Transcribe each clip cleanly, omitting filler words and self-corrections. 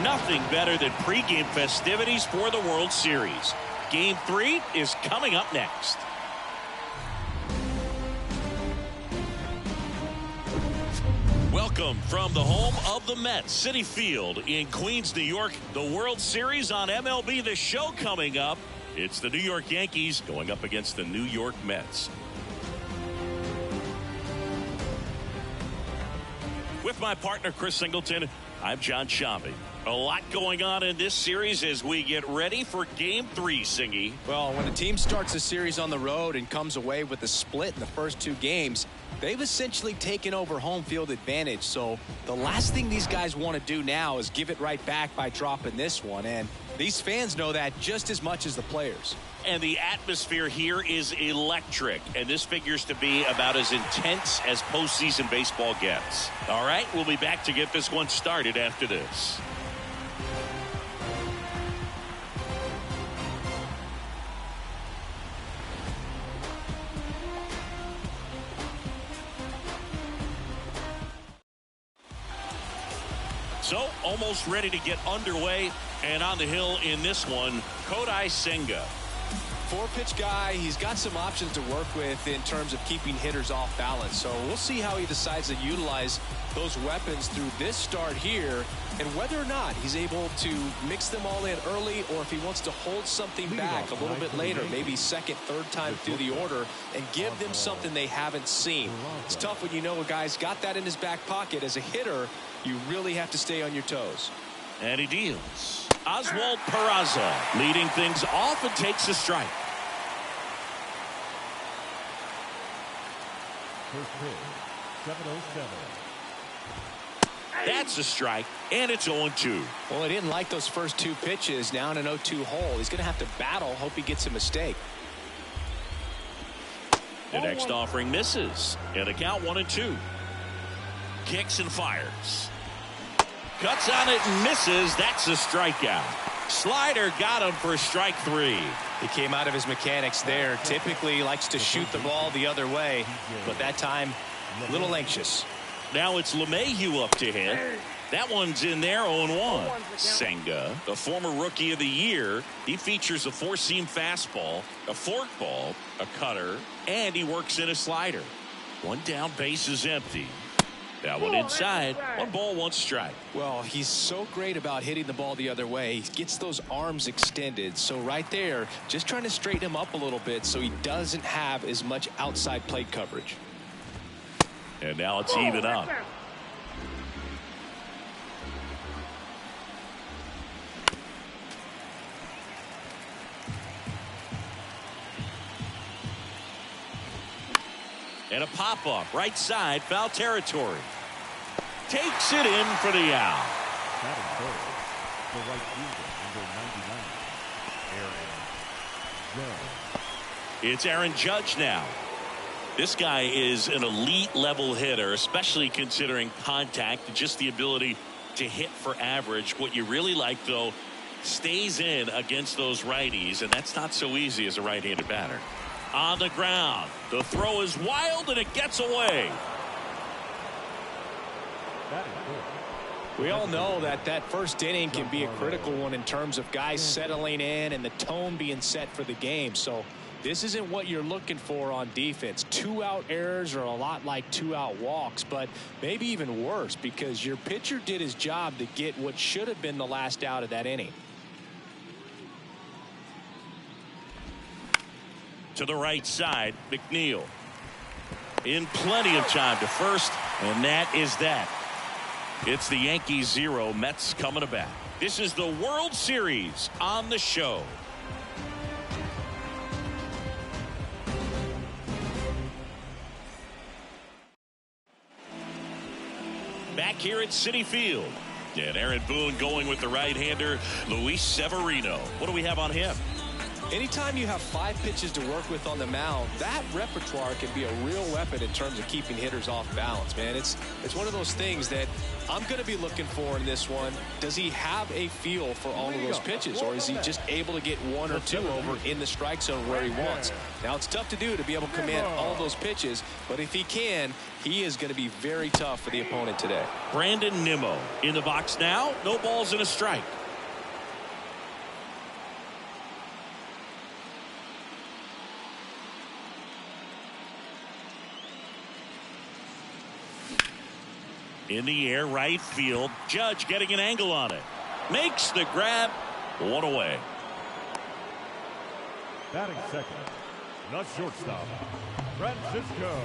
nothing better than pregame festivities for the World Series. Game 3 is coming up next. Welcome from the home of the Mets, Citi Field in Queens, New York. The World Series on MLB The Show coming up. It's the New York Yankees going up against the New York Mets. With my partner, Chris Singleton, I'm John Shambi. A lot going on in this series as we get ready for Game 3, Singy. Well, when a team starts a series on the road and comes away with a split in the first 2 games, they've essentially taken over home field advantage. So the last thing these guys want to do now is give it right back by dropping this one. And these fans know that just as much as the players. And the atmosphere here is electric, and this figures to be about as intense as postseason baseball gets. All right, we'll be back to get this one started after this. So, almost ready to get underway, and on the hill in this one, Kodai Senga. 4-pitch guy. He's got some options to work with in terms of keeping hitters off balance. So we'll see how he decides to utilize those weapons through this start here, and whether or not he's able to mix them all in early, or if he wants to hold something back a little bit later, maybe second, third time through the order, and give them something they haven't seen. It's tough when you know a guy's got that in his back pocket. As a hitter, you really have to stay on your toes. And he deals. Oswald Peraza leading things off and takes a strike. First pitch, 7-0-7. That's a strike, and it's 0-2. Well, he didn't like those first 2 pitches. Now in an 0-2 hole, he's going to have to battle. Hope he gets a mistake. The next offering misses, and a count 1-2. Kicks and fires. Cuts on it and misses. That's a strikeout. Slider got him for strike 3. He came out of his mechanics there. Typically he likes to shoot the ball the other way, but that time a little anxious. Now it's LeMahieu up to hit. That one's in there, 0-1. Senga, the former Rookie of the Year, he features a 4-seam fastball, a forkball, a cutter, and he works in a slider. One down, base is empty. That one inside. 1 ball, 1 strike. Well, he's so great about hitting the ball the other way. He gets those arms extended. So right there, just trying to straighten him up a little bit so he doesn't have as much outside plate coverage. And now it's even up. And a pop-up, right side, foul territory. Takes it in for the out. Batting third, the right fielder, number 99, Aaron Judge. It's Aaron Judge now. This guy is an elite level hitter, especially considering contact and just the ability to hit for average. What you really like, though, stays in against those righties, and that's not so easy as a right-handed batter. On the ground, the throw is wild and it gets away. We all know that that first inning can be a critical one in terms of guys settling in and the tone being set for the game. So this isn't what you're looking for on defense. 2-out errors are a lot like 2-out walks, but maybe even worse because your pitcher did his job to get what should have been the last out of that inning. To the right side, McNeil. In plenty of time to first, and that is that. It's the Yankees 0, Mets coming to bat. This is the World Series on the show. Back here at Citi Field. And Aaron Boone going with the right-hander, Luis Severino. What do we have on him? Anytime you have 5 pitches to work with on the mound, that repertoire can be a real weapon in terms of keeping hitters off balance, man. It's one of those things that I'm going to be looking for in this one. Does he have a feel for all of those pitches, or is he just able to get 1 or 2 over in the strike zone where he wants? Now, it's tough to do to be able to command all those pitches, but if he can, he is going to be very tough for the opponent today. Brandon Nimmo in the box now. No balls and a strike. In the air, right field. Judge getting an angle on it. Makes the grab. 1 away. Batting second, the shortstop, Francisco.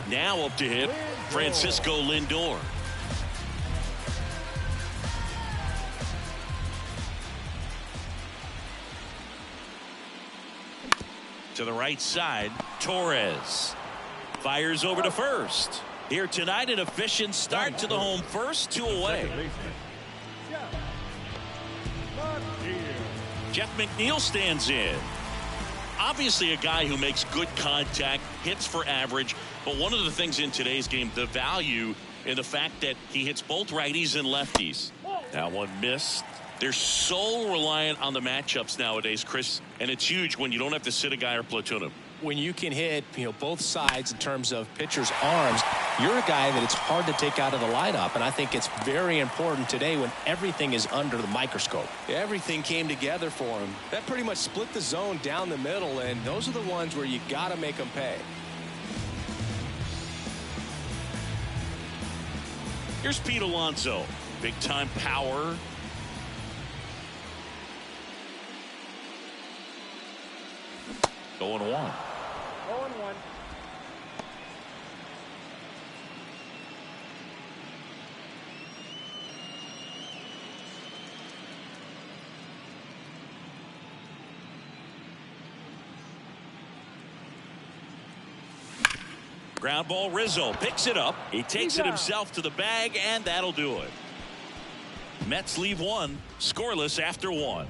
Now up to hit, Francisco Lindor. To the right side, Torres fires over to first. Here tonight, an efficient start to the home first, 2 away. Jeff McNeil stands in. Obviously a guy who makes good contact, hits for average, but one of the things in today's game, the value in the fact that he hits both righties and lefties. That one missed. They're so reliant on the matchups nowadays, Chris, and it's huge when you don't have to sit a guy or platoon him. When you can hit, both sides in terms of pitchers' arms, you're a guy that it's hard to take out of the lineup, and I think it's very important today when everything is under the microscope. Everything came together for him. That pretty much split the zone down the middle, and those are the ones where you got to make them pay. Here's Pete Alonso. Big-time power. Going 1. 0-1. Ground ball, Rizzo picks it up. He takes it himself to the bag, and that'll do it. Mets leave 1, scoreless after 1.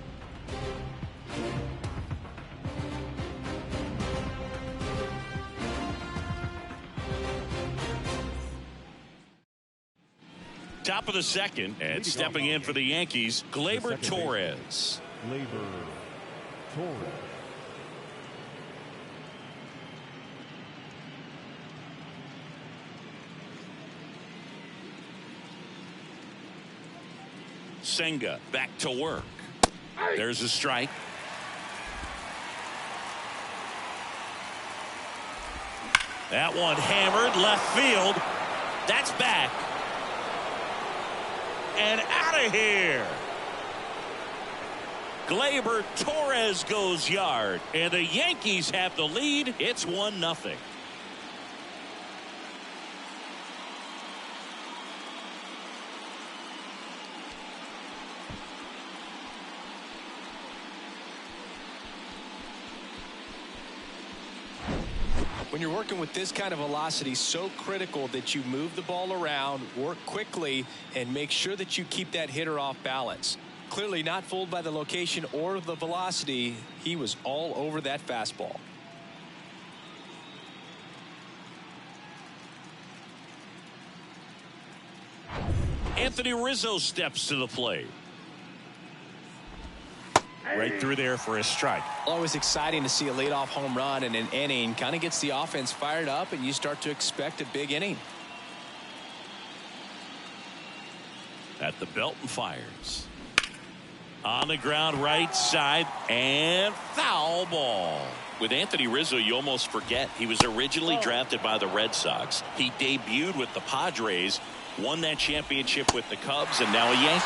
Top of the second, and stepping in for the Yankees, Gleyber Torres. Gleyber Torres. Senga back to work. There's a strike. That one hammered left field. That's back. And out of here. Gleyber Torres goes yard, and the Yankees have the lead. It's 1-0. When you're working with this kind of velocity, so critical that you move the ball around, work quickly, and make sure that you keep that hitter off balance. Clearly not fooled by the location or the velocity. He was all over that fastball. Anthony Rizzo steps to the plate. Right through there for a strike. Always exciting to see a leadoff home run in an inning. Kind of gets the offense fired up, and you start to expect a big inning. At the belt and fires. On the ground, right side, and foul ball. With Anthony Rizzo, you almost forget he was originally drafted by the Red Sox. He debuted with the Padres, won that championship with the Cubs, and now a Yankee.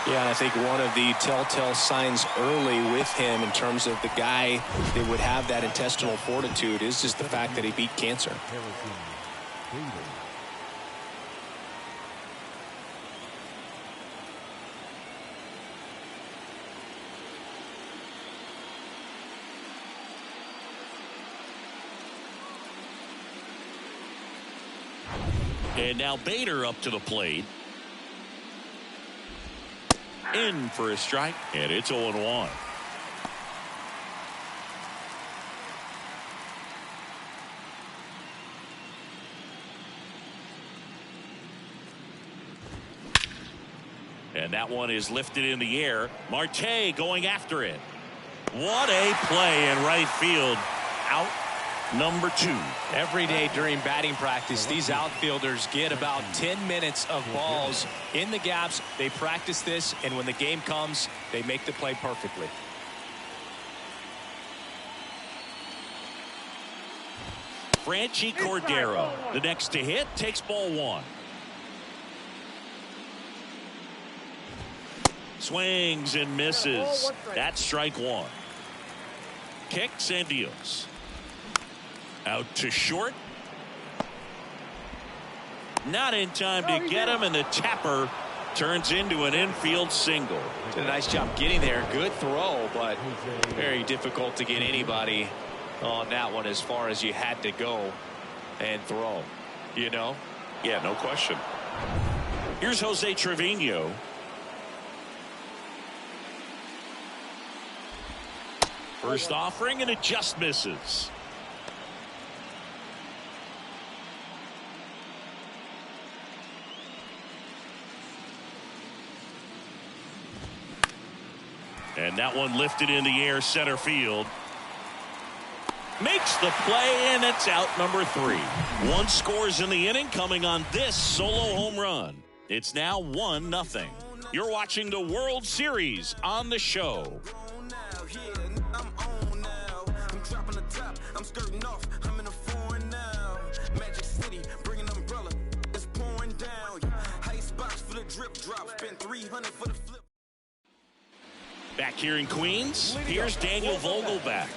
Yeah, and I think one of the telltale signs early with him in terms of the guy that would have that intestinal fortitude is just the fact that he beat cancer. And now Bader up to the plate. In for a strike, and it's 0-1. And that one is lifted in the air. Marte going after it. What a play in right field. Out number 2. Every day during batting practice, these outfielders get about 10 minutes of balls in the gaps. They practice this, and when the game comes, they make the play perfectly. Franchi Cordero, the next to hit, takes ball 1. Swings and misses. That's strike 1. Kicks and deals. Out to short. Not in time to get him, and the tapper turns into an infield single. Did a nice job getting there. Good throw, but very difficult to get anybody on that one as far as you had to go and throw. You know? Yeah, no question. Here's Jose Trevino. First offering, and it just misses. And that one lifted in the air, center field. Makes the play, and it's out number 3. 1 scores in the inning, coming on this solo home run. It's now 1-0. You're watching the World Series on the show. Back here in Queens, here's Daniel Vogelback.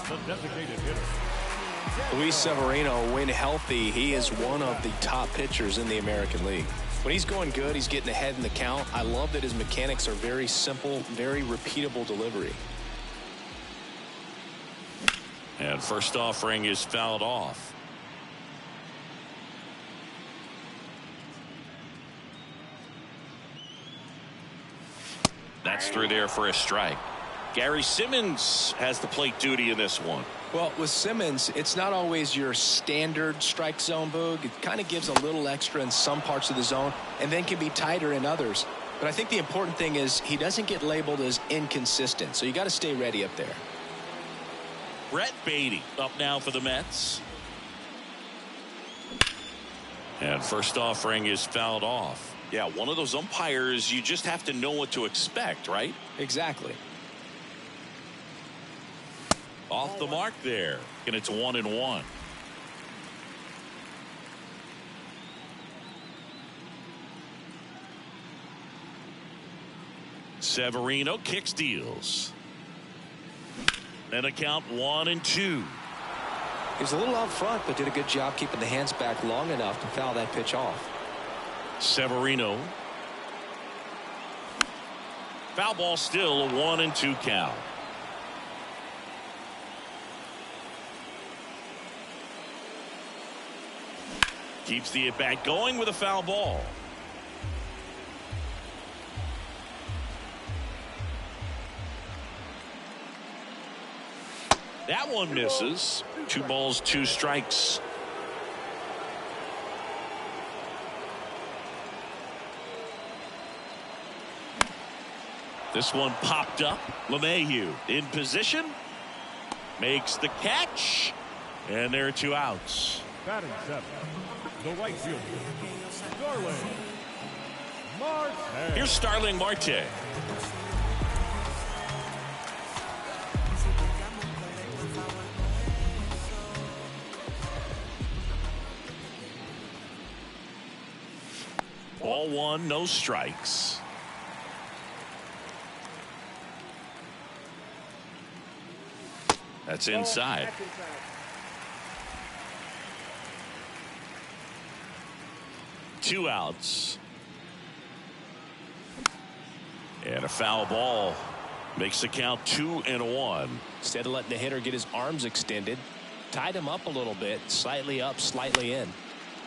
The designated hitter. Luis Severino, when healthy, he is one of the top pitchers in the American League. When he's going good, he's getting ahead in the count. I love that his mechanics are very simple, very repeatable delivery. And first offering is fouled off. That's through there for a strike. Gary Simmons has the plate duty in this one. Well, with Simmons, it's not always your standard strike zone, Boog. It kind of gives a little extra in some parts of the zone and then can be tighter in others. But I think the important thing is he doesn't get labeled as inconsistent, so you got to stay ready up there. Brett Beatty up now for the Mets. And first offering is fouled off. Yeah, one of those umpires, you just have to know what to expect, right? Exactly. Off the mark there, and it's 1-1. Severino kicks, deals. And a count 1-2. He was a little out front, but did a good job keeping the hands back long enough to foul that pitch off. Severino. Foul ball, still a 1-2 count. Keeps the at-bat going with a foul ball. That one misses. 2 balls, 2 strikes. This one popped up. LeMahieu in position. Makes the catch. And there are 2 outs. Batting 7. The right fielder, Starling Marte. Here's Starling Marte. Ball 1, no strikes. That's inside. Two outs. And a foul ball makes the count 2-1. Instead of letting the hitter get his arms extended, tied him up a little bit, slightly up, slightly in.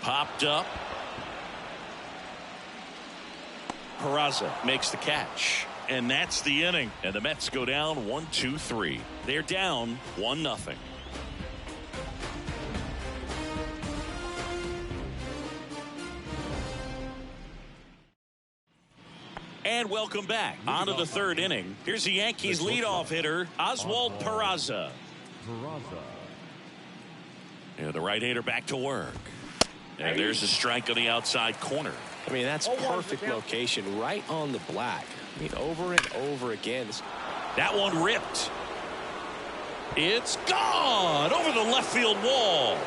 Popped up. Peraza makes the catch. And that's the inning. And the Mets go down 1-2-3. They're down 1-0. And welcome back. On to the third inning. Here's the Yankees leadoff hitter, Oswald Peraza. And the right-hander back to work. And there's a strike on the outside corner. I mean, that's perfect location, right on the black. I mean, over and over again. That one ripped. It's gone over the left field wall.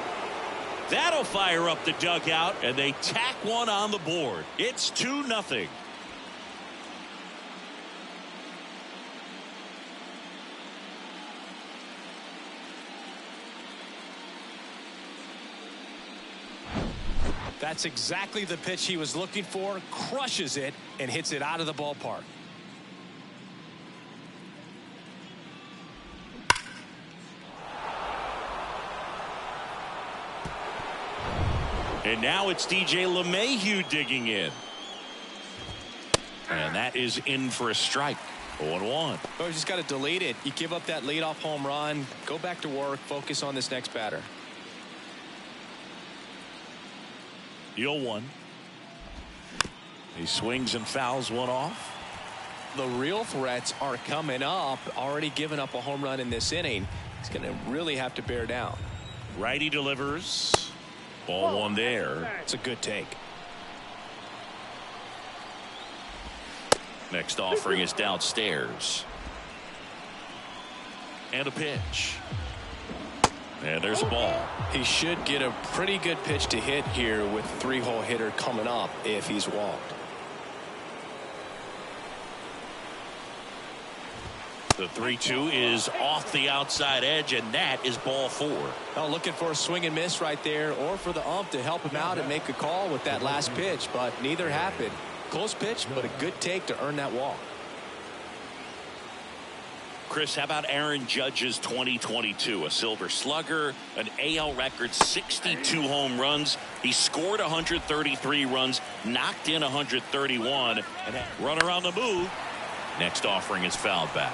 That'll fire up the dugout, and they tack one on the board. It's 2-0. That's exactly the pitch he was looking for. Crushes it and hits it out of the ballpark. And now it's DJ LeMahieu digging in. And that is in for a strike. 0-1. Oh, you just got to delete it. You give up that leadoff home run. Go back to work. Focus on this next batter. The 0-1. He swings and fouls one off. The real threats are coming up. Already given up a home run in this inning. He's going to really have to bear down. Righty delivers. Ball one there. It's a good take. Next offering is downstairs. And a pitch. And there's a ball. He should get a pretty good pitch to hit here with three-hole hitter coming up if he's walked. The 3-2 is off the outside edge, and that is ball 4. Oh, looking for a swing and miss right there, or for the ump to help him out and make a call with that last pitch, but neither happened. Close pitch, but a good take to earn that walk. Chris, how about Aaron Judge's 2022? A Silver Slugger, an AL record 62 home runs. He scored 133 runs, knocked in 131, and runner on the move. Next offering is fouled back.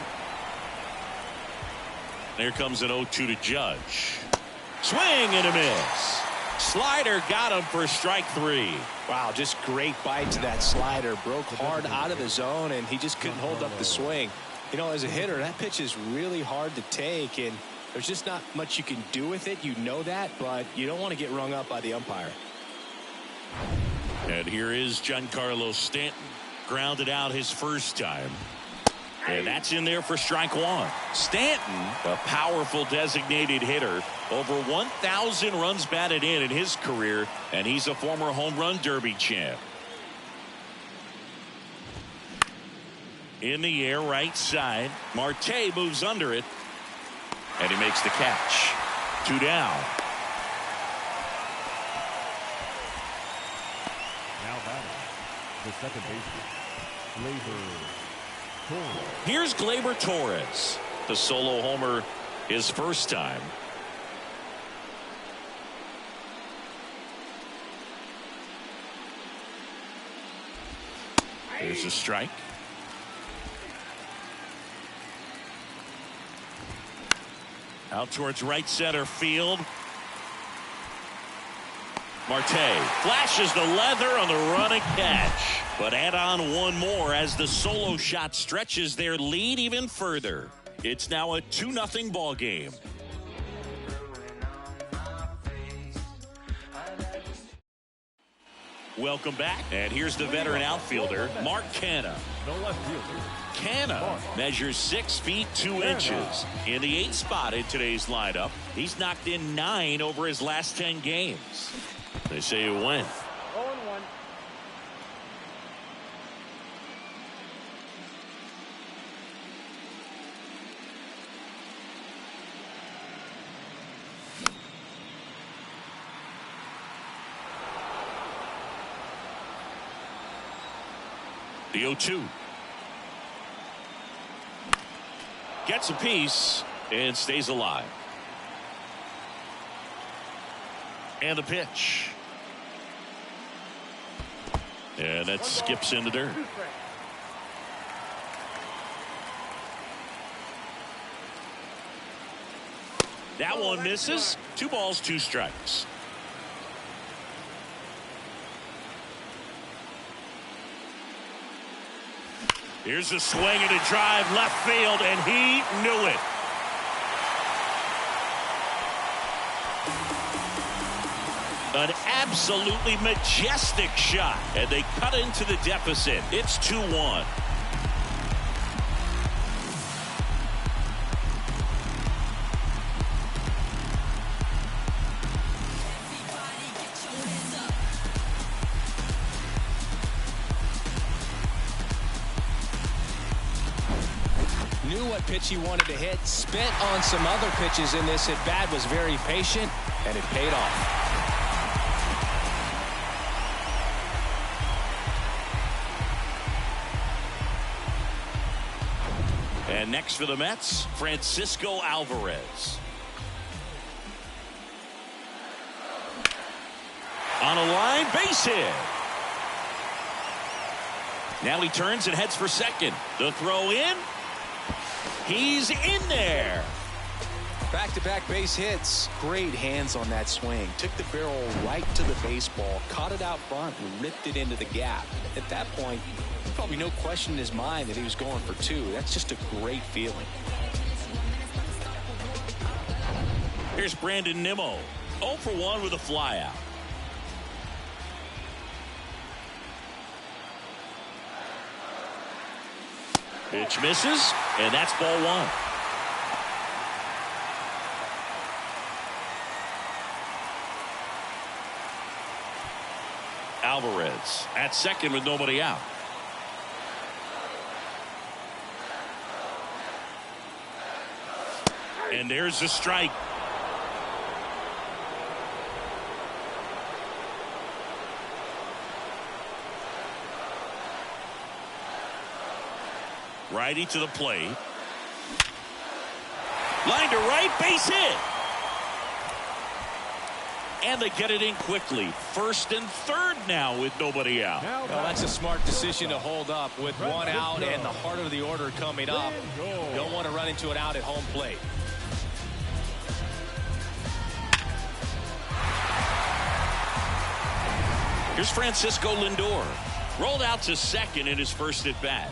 There comes an 0-2 to Judge. Swing and a miss. Slider got him for strike 3. Wow, just great bite to that slider. Broke hard out of the zone, and he just couldn't hold up the swing. You know, as a hitter, that pitch is really hard to take, and there's just not much you can do with it. You know that, but you don't want to get rung up by the umpire. And here is Giancarlo Stanton. Grounded out his first time. And that's in there for strike 1. Stanton, a powerful designated hitter, over 1,000 runs batted in his career, and he's a former home run derby champ. In the air, right side. Marte moves under it, and he makes the catch. 2 down. Now batting, the second baseman, Gleyber Torres. Here's Gleyber Torres, the solo homer his first time. There's a strike. Out towards right center field. Marte flashes the leather on the running catch, but add on one more as the solo shot stretches their lead even further. It's now a 2-0 ball game. Welcome back, and here's the veteran outfielder, Mark Canha. The left fielder. Canha measures 6 feet 2 inches. In the 8th spot in today's lineup, he's knocked in 9 over his last 10 games. They say he went. 0-1. The 0-2. Gets a piece and stays alive. And the pitch. And that skips in the dirt. That one misses. 2 balls, 2 strikes. Here's a swing and a drive left field, and he knew it. An absolutely majestic shot, and they cut into the deficit. It's 2-1. Knew what pitch he wanted to hit, spent on some other pitches in this at bat, was very patient, and it paid off. And next for the Mets, Francisco Alvarez. On a line, base hit. Now he turns and heads for second. The throw in. He's in there. Back-to-back base hits. Great hands on that swing. Took the barrel right to the baseball, caught it out front, and ripped it into the gap. At that point, probably no question in his mind that he was going for two. That's just a great feeling. Here's Brandon Nimmo. 0 for 1 with a flyout. Pitch misses, and that's ball one. Alvarez at second with nobody out. And there's the strike. Righty to the plate. Line to right, base hit. And they get it in quickly. First and third now with nobody out. Well, that's a smart decision to hold up with one out and the heart of the order coming up. You don't want to run into an out at home plate. Here's Francisco Lindor. Rolled out to second in his first at bat.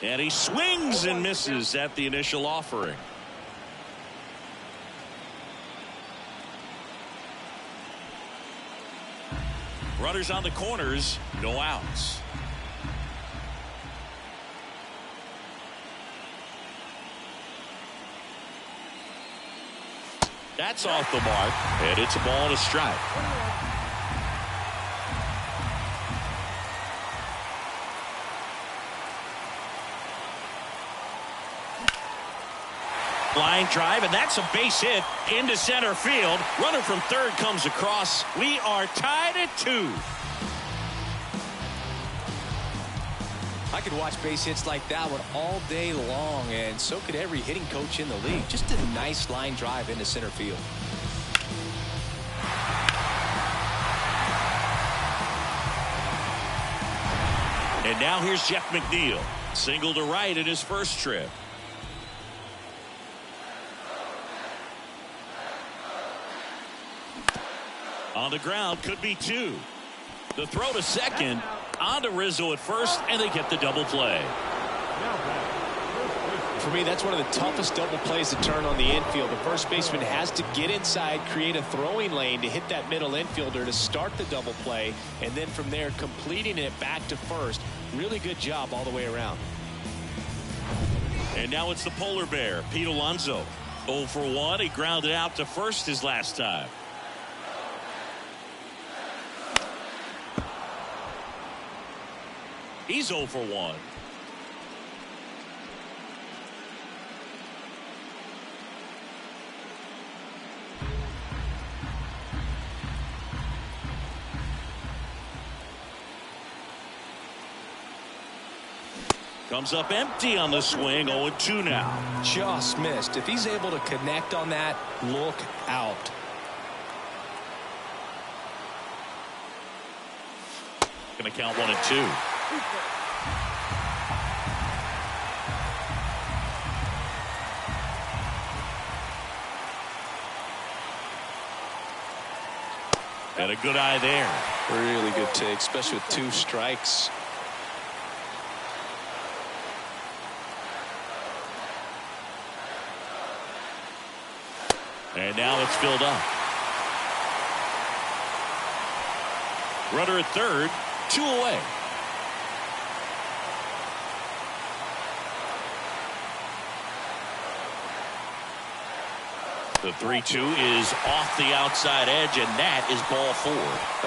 And he swings and misses at the initial offering. Runners on the corners, no outs. That's off the mark, and it's a ball and a strike. Line drive, and that's a base hit into center field. Runner from third comes across. We are tied at 2. I could watch base hits like that one all day long, and so could every hitting coach in the league. Just a nice line drive into center field. And now here's Jeff McNeil. Single to right in his first trip. On the ground, could be 2. The throw to second, on to Rizzo at first, and they get the double play. For me, that's one of the toughest double plays to turn on the infield. The first baseman has to get inside, create a throwing lane to hit that middle infielder to start the double play, and then from there completing it back to first. Really good job all the way around. And now it's the polar bear, Pete Alonso. 0 for 1. He grounded out to first his last time. He's 0 for 1. Comes up empty on the swing. 0-2 now. Just missed. If he's able to connect on that, look out. Going to count 1-2. And a good eye there. Really good take, especially with 2 strikes. And now it's filled up. Runner at third, 2 away. The 3-2 is off the outside edge, and that is ball 4.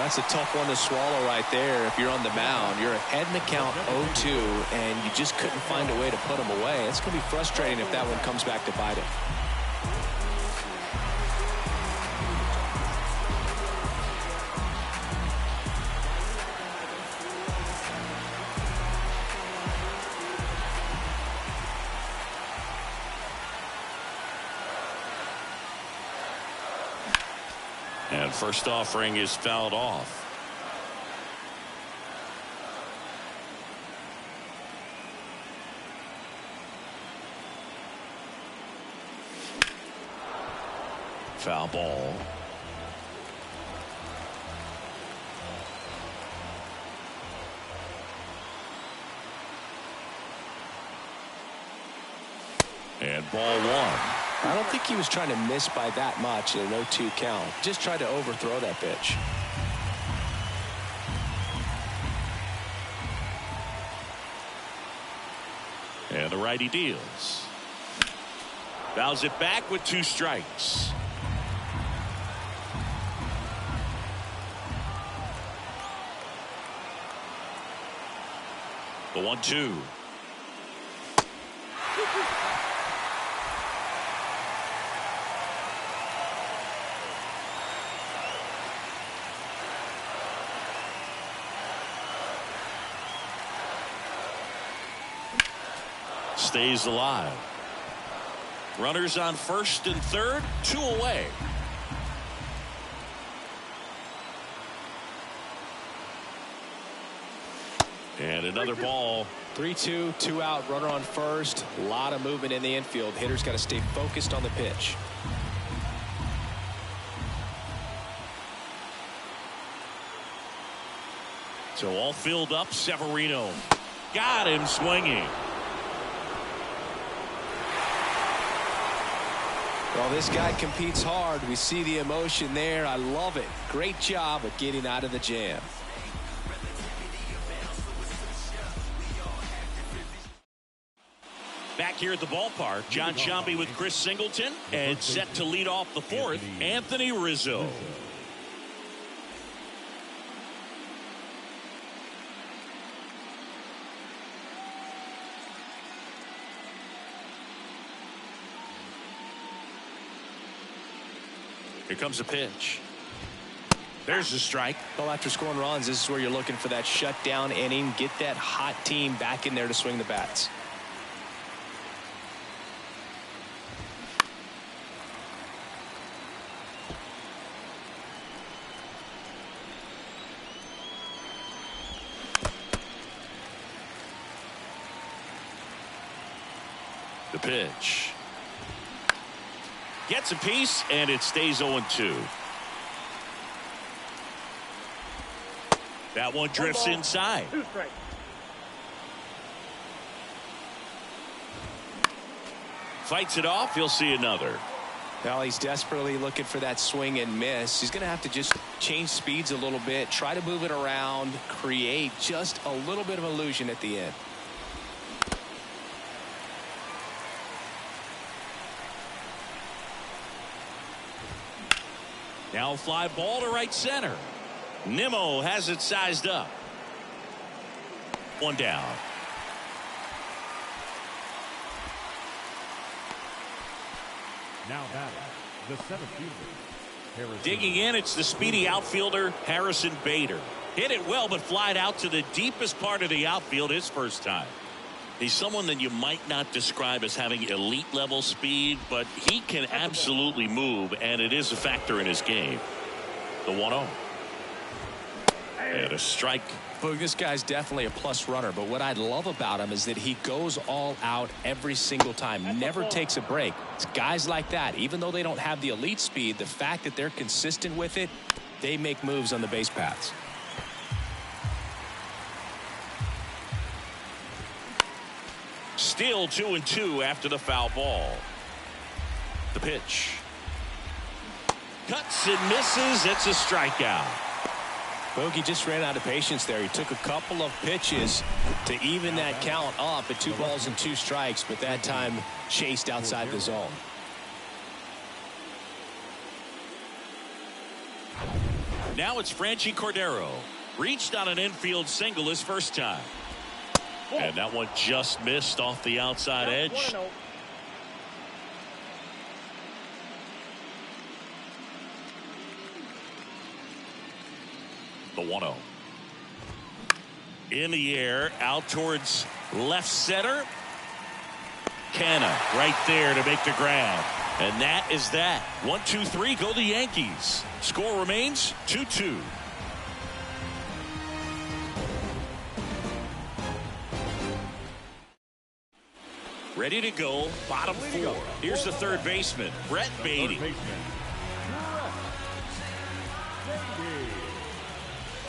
That's a tough one to swallow right there. If you're on the mound, you're ahead in the count 0-2, and you just couldn't find a way to put them away. It's going to be frustrating if that one comes back to bite him. And first offering is fouled off. Foul ball. And ball 1. I don't think he was trying to miss by that much in an 0-2 count. Just tried to overthrow that pitch. And the righty deals. Fouls it back with 2 strikes. The 1-2. Stays alive. Runners on first and third, 2 away. And another ball. 3-2, 2 out, runner on first. A lot of movement in the infield. Hitter's got to stay focused on the pitch. So all filled up. Severino got him swinging. Well, this guy competes hard. We see the emotion there. I love it. Great job of getting out of the jam. Back here at the ballpark, John Sciambi with Chris Singleton, and set to lead off the 4th, Anthony Rizzo. Here comes a pitch. There's the strike. Well, after scoring runs, this is where you're looking for that shutdown inning. Get that hot team back in there to swing the bats. The pitch. Gets a piece, and it stays 0-2. That one drifts inside. Fights it off. He'll see another. Well, he's desperately looking for that swing and miss. He's going to have to just change speeds a little bit, try to move it around, create just a little bit of illusion at the end. Now a fly ball to right center. Nimmo has it sized up. 1 down. Now batting, the center fielder, Harrison. Digging in, it's the speedy outfielder, Harrison Bader. Hit it well, but flied out to the deepest part of the outfield his first time. He's someone that you might not describe as having elite level speed, but he can absolutely move, and it is a factor in his game. The 1-0. And a strike. Boog, this guy's definitely a plus runner, but what I love about him is that he goes all out every single time, never takes a break. It's guys like that, even though they don't have the elite speed, the fact that they're consistent with it, they make moves on the base paths. Still 2-2 after the foul ball. The pitch. Cuts and misses. It's a strikeout. Bogey just ran out of patience there. He took a couple of pitches to even that count up at 2 balls and 2 strikes, but that time chased outside the zone. Now it's Franchi Cordero. Reached on an infield single his first time. And that one just missed off the outside edge. The 1-0. In the air, out towards left center. Canna right there to make the grab. And that is that. 1-2-3, go the Yankees. Score remains 2-2. Ready to go, bottom 4. Here's the third baseman, Brett Beatty.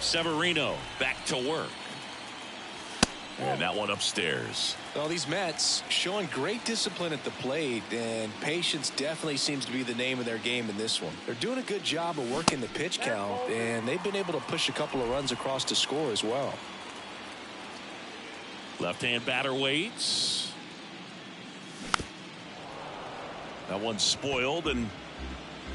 Severino back to work. And that one upstairs. Well, these Mets showing great discipline at the plate, and patience definitely seems to be the name of their game in this one. They're doing a good job of working the pitch count, and they've been able to push a couple of runs across to score as well. Left-hand batter waits. That one's spoiled, and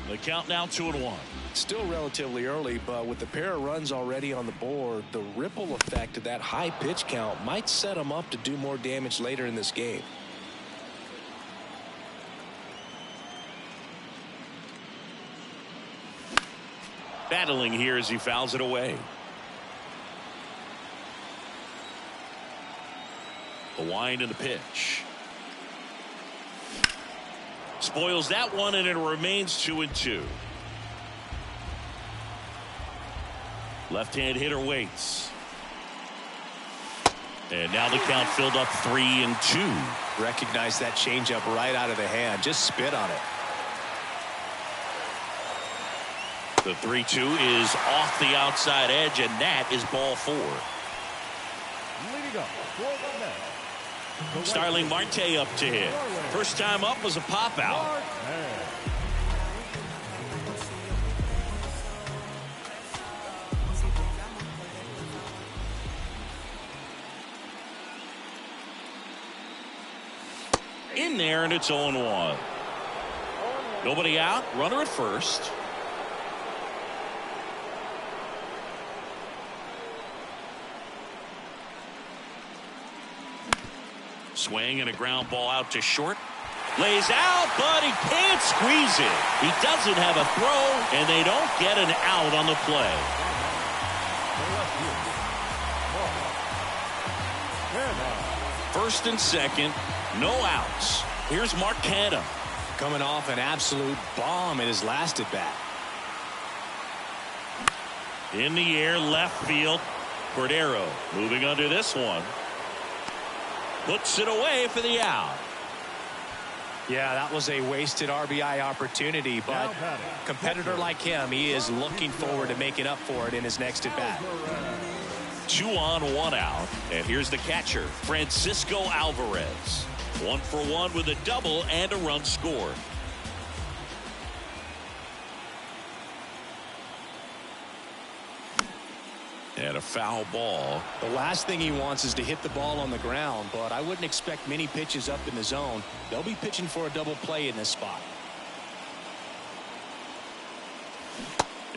the count now 2-1. Still relatively early, but with the pair of runs already on the board, the ripple effect of that high pitch count might set them up to do more damage later in this game. Battling here as he fouls it away. The wind and the pitch. Spoils that one, and it remains 2-2. Left-hand hitter waits. And now the count filled up 3-2. Recognize that changeup right out of the hand. Just spit on it. The 3-2 is off the outside edge, and that is ball 4. Leading up for the Mets, Starling Marte up to hit. First time up was a pop out. In there, and it's 0-1. Nobody out, runner at first. Swing and a ground ball out to short. Lays out, but he can't squeeze it. He doesn't have a throw, and they don't get an out on the play. First and second, no outs. Here's Mark Canha. Coming off an absolute bomb in his last at bat. In the air, left field. Cordero moving under this one. Puts it away for the out. Yeah, that was a wasted RBI opportunity, but a competitor like him, he is looking forward to making up for it in his next at bat. 2 on, 1 out. And here's the catcher, Francisco Alvarez. 1 for 1 with a double and a run scored. And a foul ball. The last thing he wants is to hit the ball on the ground, but I wouldn't expect many pitches up in the zone. They'll be pitching for a double play in this spot.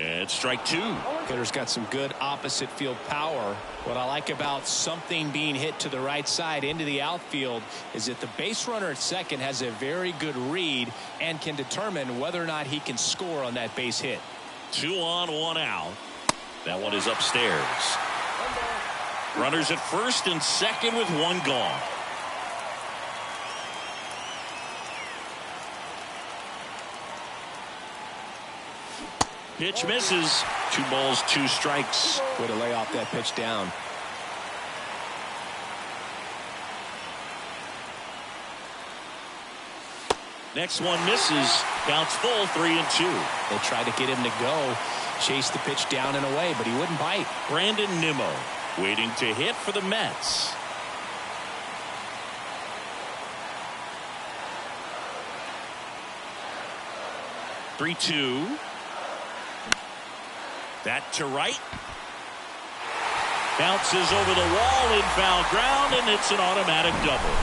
And strike 2. Hitter's got some good opposite field power. What I like about something being hit to the right side into the outfield is that the base runner at second has a very good read and can determine whether or not he can score on that base hit. 2 on, 1 out. That one is upstairs. Runners at first and second with 1 gone. Pitch misses. 2 balls, 2 strikes. Way to lay off that pitch down. Next one misses. Counts full, 3-2. They tried to get him to go, chase the pitch down and away, but he wouldn't bite. Brandon Nimmo waiting to hit for the Mets. (3-2). That to right. Bounces over the wall in foul ground, and it's an automatic double.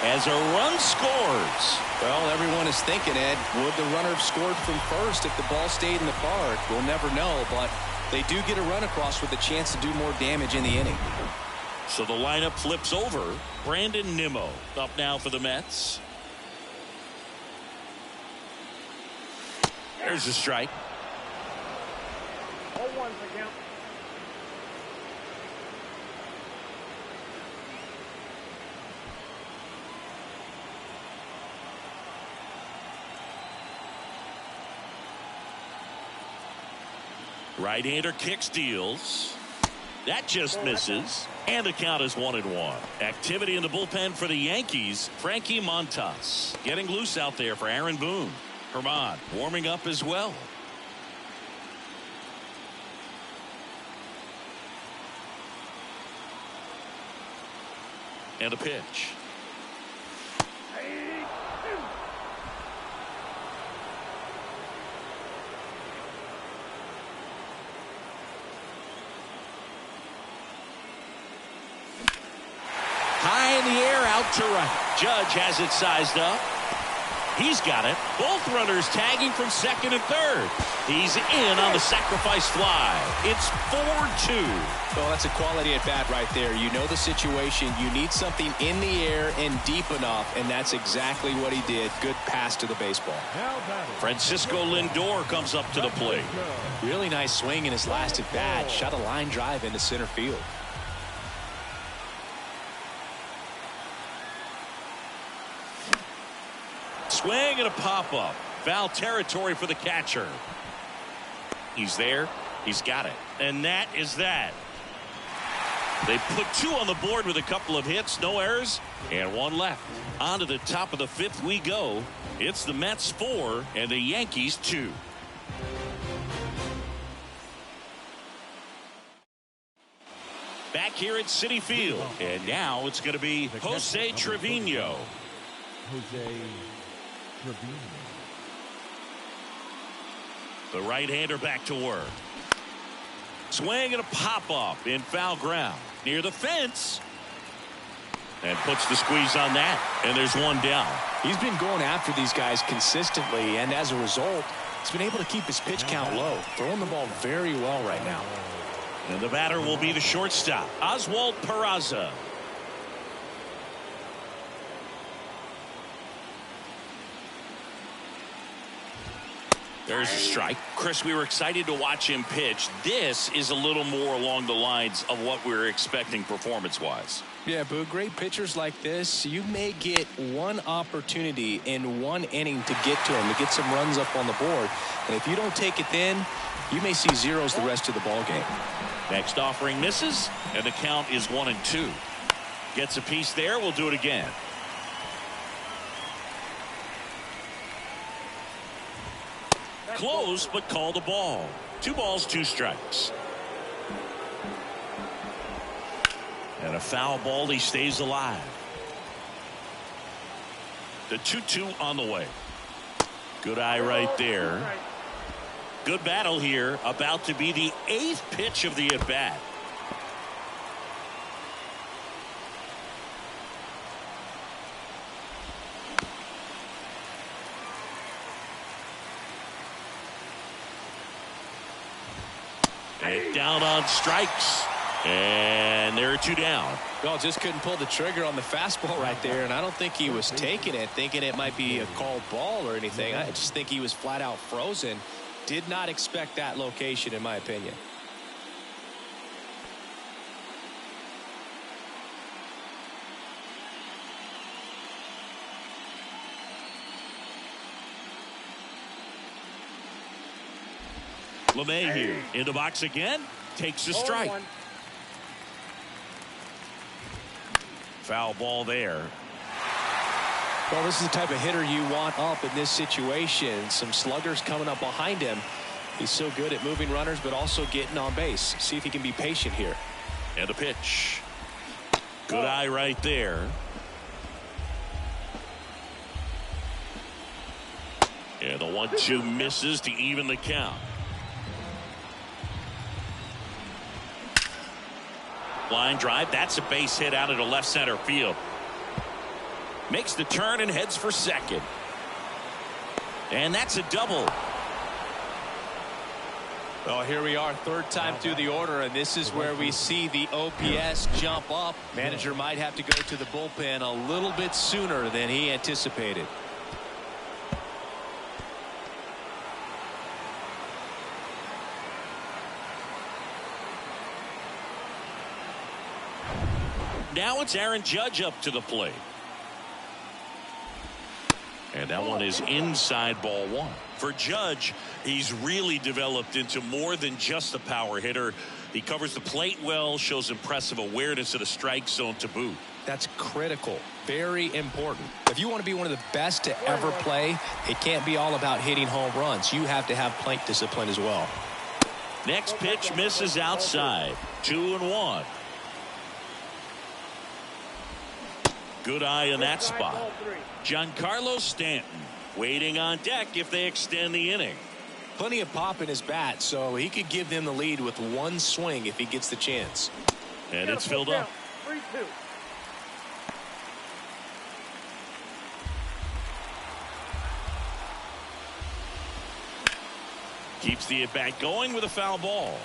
As a run scores. Well, everyone is thinking, Ed, would the runner have scored from first if the ball stayed in the park? We'll never know, but they do get a run across with a chance to do more damage in the inning. So the lineup flips over. Brandon Nimmo up now for the Mets. There's a strike. 0-1 for count. Right-hander kicks, deals. That just misses. And the count is 1-1. Activity in the bullpen for the Yankees. Frankie Montas getting loose out there for Aaron Boone. Herman warming up as well. And a pitch. High in the air, out to right. Judge has it sized up. He's got it. Both runners tagging from second and third. He's in on the sacrifice fly. It's 4-2. Well, that's a quality at bat right there. You know the situation. You need something in the air and deep enough, and that's exactly what he did. Good pass to the baseball. Francisco Lindor comes up to the plate. Really nice swing in his last at bat. Shot a line drive into center field. Swing and a pop-up. Foul territory for the catcher. He's there. He's got it. And that is that. They put 2 on the board with a couple of hits, no errors, and 1 left. On to the top of the 5th we go. It's the Mets 4 and the Yankees 2. Back here at Citi Field. And now it's going to be Jose Trevino. The right-hander back to work. Swing and a pop-up in foul ground. Near the fence. And puts the squeeze on that. And there's 1 down. He's been going after these guys consistently, and as a result, he's been able to keep his pitch count low. Throwing the ball very well right now. And the batter will be the shortstop, Oswald Peraza. There's a strike. Chris, we were excited to watch him pitch. This is a little more along the lines of what we were expecting performance-wise. Yeah, Boo, great pitchers like this, you may get 1 opportunity in 1 inning to get to him, to get some runs up on the board. And if you don't take it then, you may see zeros the rest of the ball game. Next offering misses, and the count is 1-2. Gets a piece there. We'll do it again. Close, but called a ball. 2 balls, 2 strikes. And a foul ball. He stays alive. The 2-2 on the way. Good eye right there. Good battle here. About to be the 8th pitch of the at-bat. Down on strikes. And there are 2 down. Well, just couldn't pull the trigger on the fastball right there, and I don't think he was taking it, thinking it might be a called ball or anything. I just think he was flat out frozen. Did not expect that location, in my opinion. LeMahieu in the box again. Takes a strike. Foul ball there. Well, this is the type of hitter you want up in this situation. Some sluggers coming up behind him. He's so good at moving runners, but also getting on base. See if he can be patient here. And a pitch. Good eye right there. And the 1-2 misses to even the count. Line drive. That's a base hit out into left center field. Makes the turn and heads for second. And that's a double. Well, here we are, third time through the order, and this is where we see the OPS jump up. Manager might have to go to the bullpen a little bit sooner than he anticipated. Now it's Aaron Judge up to the plate. And that one is inside ball one. For Judge, he's really developed into more than just a power hitter. He covers the plate well, shows impressive awareness of the strike zone to boot. That's critical. Very important. If you want to be one of the best to ever play, it can't be all about hitting home runs. You have to have plate discipline as well. Next pitch misses outside. 2-1. Good eye in that spot. Giancarlo Stanton waiting on deck if they extend the inning. Plenty of pop in his bat, so he could give them the lead with one swing if he gets the chance. And it's filled up. 3-2. Keeps the at-bat going with a foul ball.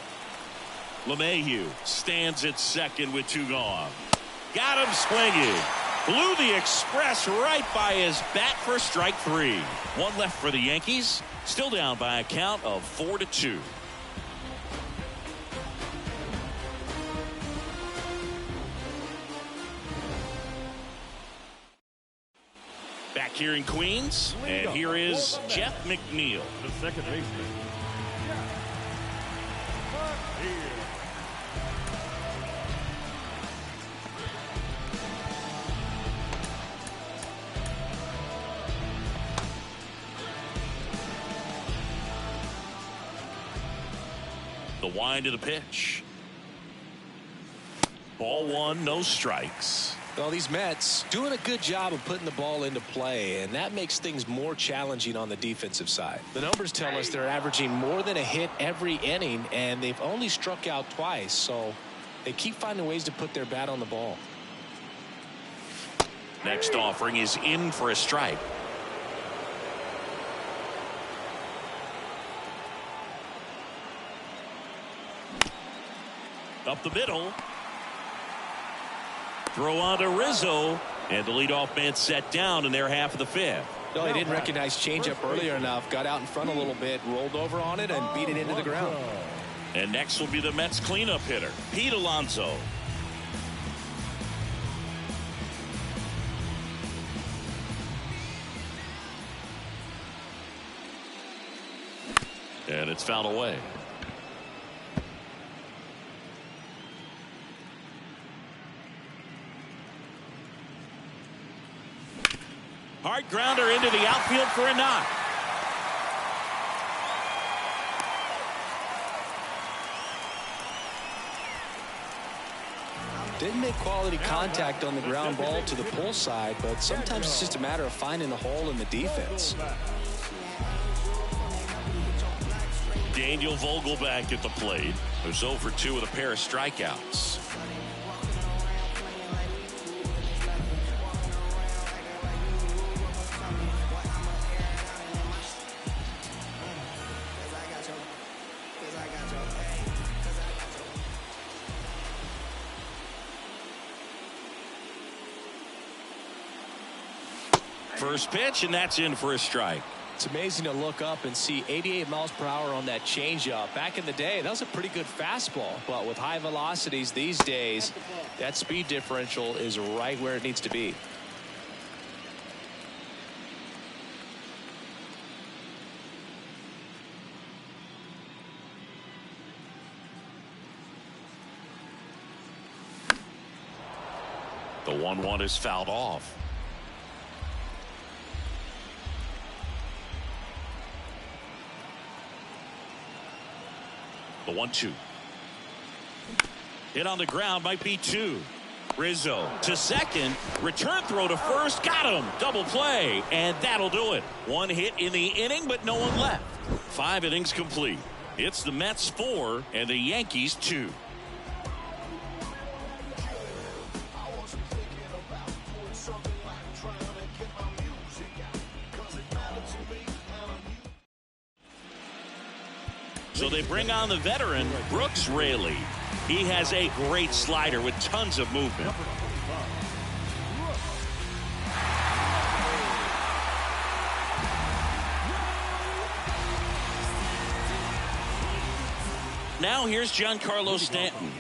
LeMahieu stands at second with 2 gone. Got him swinging. Blew the express right by his bat for strike 3. 1 left for the Yankees. Still down by a count of 4-2. Back here in Queens, and here is Jeff McNeil. The second baseman. The wind of the pitch. Ball 1, no strikes. Well, these Mets doing a good job of putting the ball into play, and that makes things more challenging on the defensive side. The numbers tell us they're averaging more than a hit every inning, and they've only struck out twice, so they keep finding ways to put their bat on the ball. Next offering is in for a strike. Up the middle. Throw on to Rizzo, and the leadoff man set down in their half of the 5th. No, he didn't recognize changeup earlier enough, got out in front a little bit, rolled over on it, and beat it into the ground. And next will be the Mets cleanup hitter, Pete Alonso. And it's fouled away. Hard grounder into the outfield for a knock. Didn't make quality contact on the ground ball to the pull side, but sometimes it's just a matter of finding a hole in the defense. Daniel Vogelback at the plate, who's 0 for 2 with a pair of strikeouts. First pitch, and that's in for a strike. It's amazing to look up and see 88 miles per hour on that changeup. Back in the day, that was a pretty good fastball, but with high velocities these days, that speed differential is right where it needs to be. The 1-1 is fouled off. The 1-2. Hit on the ground, might be 2. Rizzo to second, return throw to first, got him, double play, and that'll do it. 1 hit in the inning, but no one left. 5 innings complete. It's the Mets 4 and the Yankees 2. So they bring on the veteran, Brooks Raley. He has a great slider with tons of movement. Now here's Giancarlo Stanton.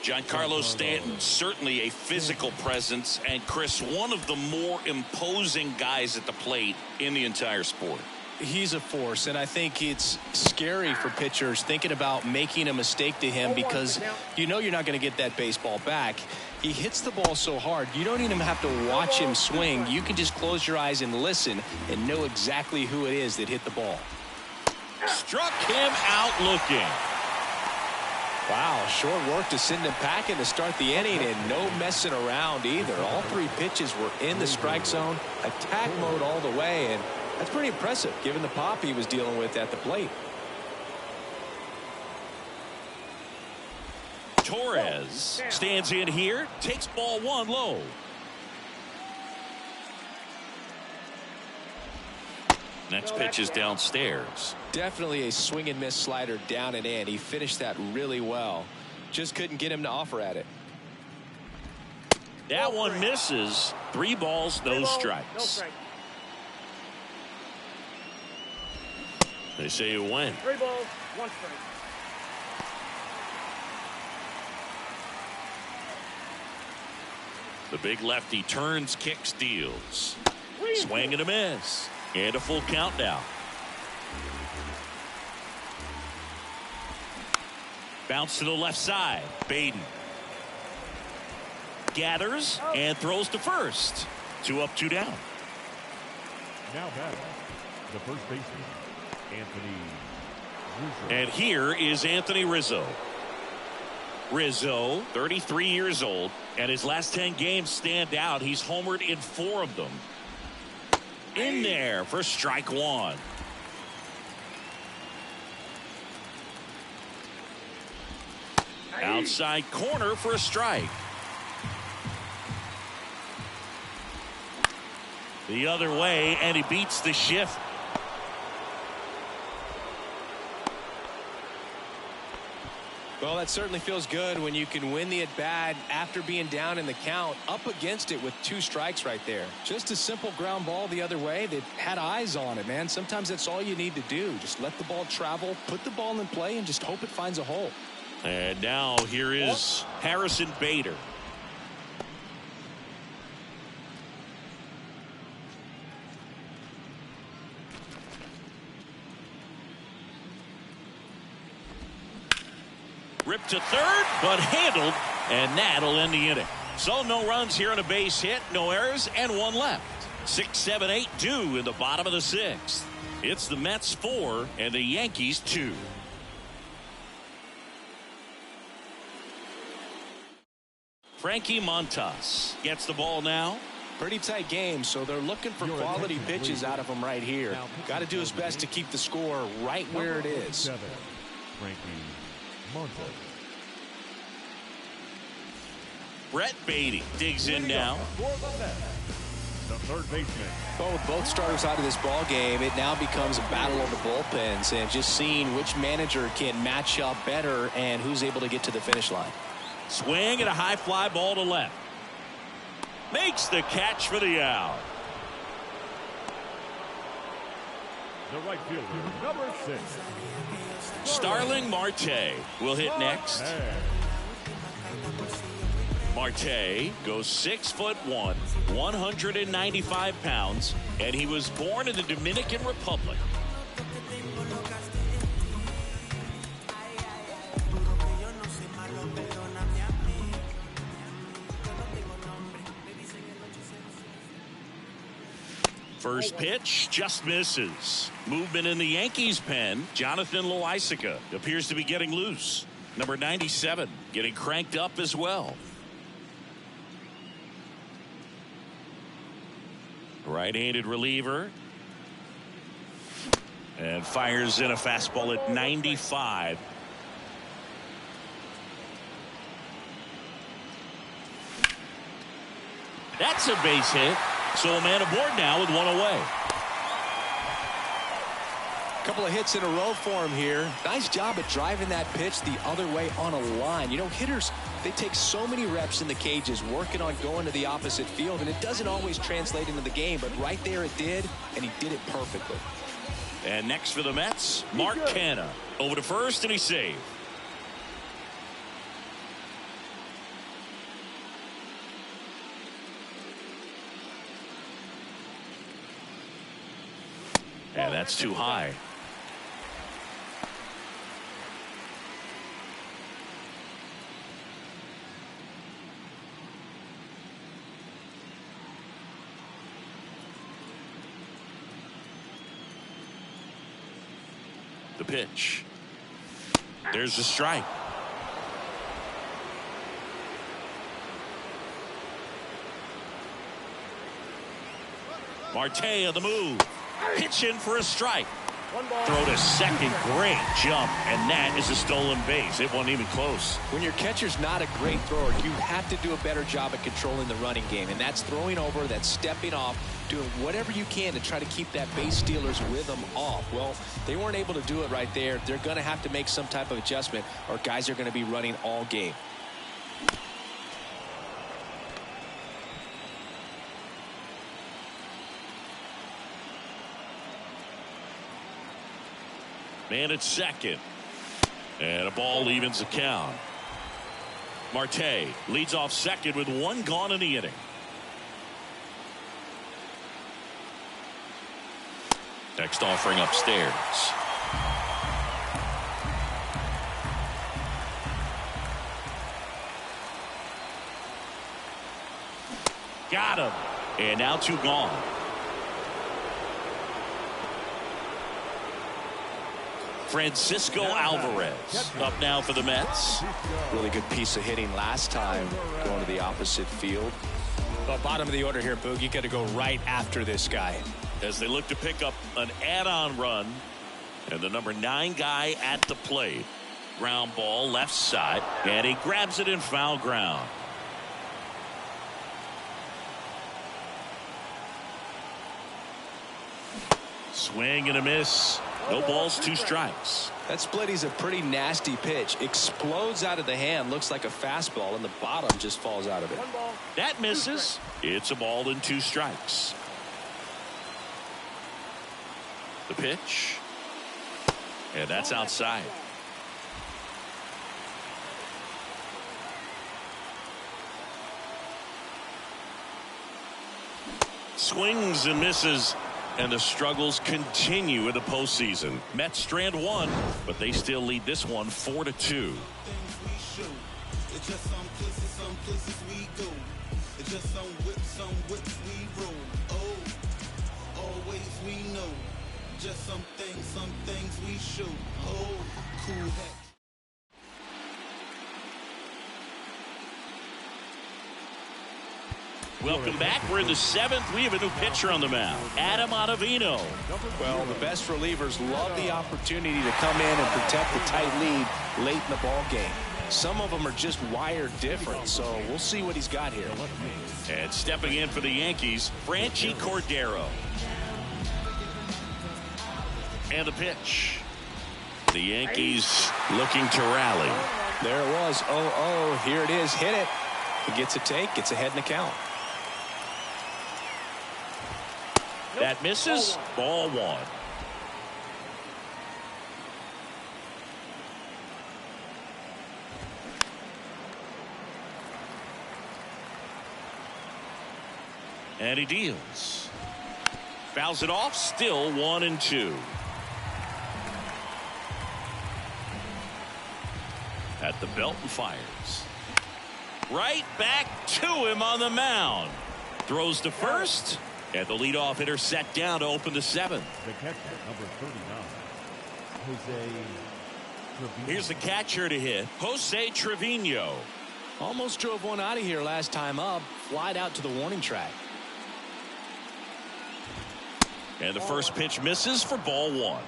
Giancarlo Stanton, certainly a physical presence, and Chris, one of the more imposing guys at the plate in the entire sport. He's a force, and I think it's scary for pitchers thinking about making a mistake to him because you know you're not going to get that baseball back. He hits the ball so hard, you don't even have to watch him swing. You can just close your eyes and listen and know exactly who it is that hit the ball. Struck him out looking. Wow, short work to send him packing to start the inning, and no messing around either. All 3 pitches were in the strike zone, attack mode all the way, and that's pretty impressive given the pop he was dealing with at the plate. Torres stands in here, takes ball 1 low. Next pitch is downstairs. Definitely a swing and miss slider down and in. He finished that really well. Just couldn't get him to offer at it. That one misses. 3 balls, no strikes. They say you win. 3 balls, 1 strike. The big lefty turns, kicks, deals. Swing and a miss. And a full count now. Bounce to the left side. Baden gathers and throws to first. 2 up, 2 down. Now batting, the first baseman, Anthony Rizzo. And here is Anthony Rizzo. Rizzo, 33 years old, and his last 10 games stand out. He's homered in 4 of them. In there for strike 1. Outside corner for a strike. The other way, and he beats the shift. Well, that certainly feels good when you can win the at-bat after being down in the count, up against it with 2 strikes right there. Just a simple ground ball the other way that had eyes on it, man. Sometimes that's all you need to do. Just let the ball travel, put the ball in play, and just hope it finds a hole. And now here is Harrison Bader. Ripped to third, but handled, and that'll end the inning. So no runs here on a base hit, no errors, and 1 left. 6, 7, 8 due in the bottom of the 6th. It's the Mets 4 and the Yankees 2. Frankie Montas gets the ball now. Pretty tight game, so they're looking for quality pitches out of him right here. Got to do his best to keep the score right where it is. 7, Frankie Montas. Brett Beatty digs in now. The third baseman. Well, with both starters out of this ball game, it now becomes a battle of the bullpens and just seeing which manager can match up better and who's able to get to the finish line. Swing and a high fly ball to left. Makes the catch for the out. The right fielder, number 6. Starling Marte will hit next. Marte goes 6'1", 195 pounds, and he was born in the Dominican Republic. First pitch just misses. Movement in the Yankees pen. Jonathan Loaisiga appears to be getting loose. Number 97 getting cranked up as well. Right-handed reliever. And fires in a fastball at 95. That's a base hit. So a man aboard now with one away. Couple of hits in a row for him here. Nice job at driving that pitch the other way on a line. You know, hitters, they take so many reps in the cages working on going to the opposite field, and it doesn't always translate into the game, but right there it did, and he did it perfectly. And next for the Mets, Mark Canha. Over to first, and he's saved. And that's too high. The pitch. There's the strike. Marte on the move. Pitch in for a strike. Throw to second. Great jump. And that is a stolen base. It wasn't even close. When your catcher's not a great thrower, you have to do a better job at controlling the running game. And that's throwing over, that's stepping off, doing whatever you can to try to keep that base stealer's rhythm off. Well, they weren't able to do it right there. They're going to have to make some type of adjustment, or guys are going to be running all game. Man at second. And a ball evens the count. Marte leads off second with one gone in the inning. Next offering upstairs. Got him. And now two gone. Francisco Alvarez up now for the Mets. Really good piece of hitting last time going to the opposite field. Well, bottom of the order here, Boog. You got to go right after this guy. As they look to pick up an add-on run. And the number 9 guy at the plate. Ground ball left side. And he grabs it in foul ground. Swing and a miss. No balls, 2 strikes. That split is a pretty nasty pitch. Explodes out of the hand. Looks like a fastball, and the bottom just falls out of it. That misses. It's a ball and 2 strikes. The pitch. And that's outside. Swings and misses. And the struggles continue in the postseason. Mets strand 1, but they still lead this one 4-2. Welcome back. We're in the 7th. We have a new pitcher on the mound, Adam Ottavino. Well, the best relievers love the opportunity to come in and protect the tight lead late in the ball game. Some of them are just wired different, so we'll see what he's got here. And stepping in for the Yankees, Franchy Cordero. And the pitch. The Yankees looking to rally. There it was. 0-0. Here it is. Hit it. He gets a take. Gets ahead in the count. That misses. Ball 1. And he deals. Fouls it off. Still 1-2. At the belt and fires. Right back to him on the mound. Throws to first. And the leadoff hitter set down to open the seventh. The catcher, number 39, Jose Trevino. Here's the catcher to hit, Jose Trevino. Almost drove one out of here last time up. Flied out to the warning track. And the first pitch misses for ball one.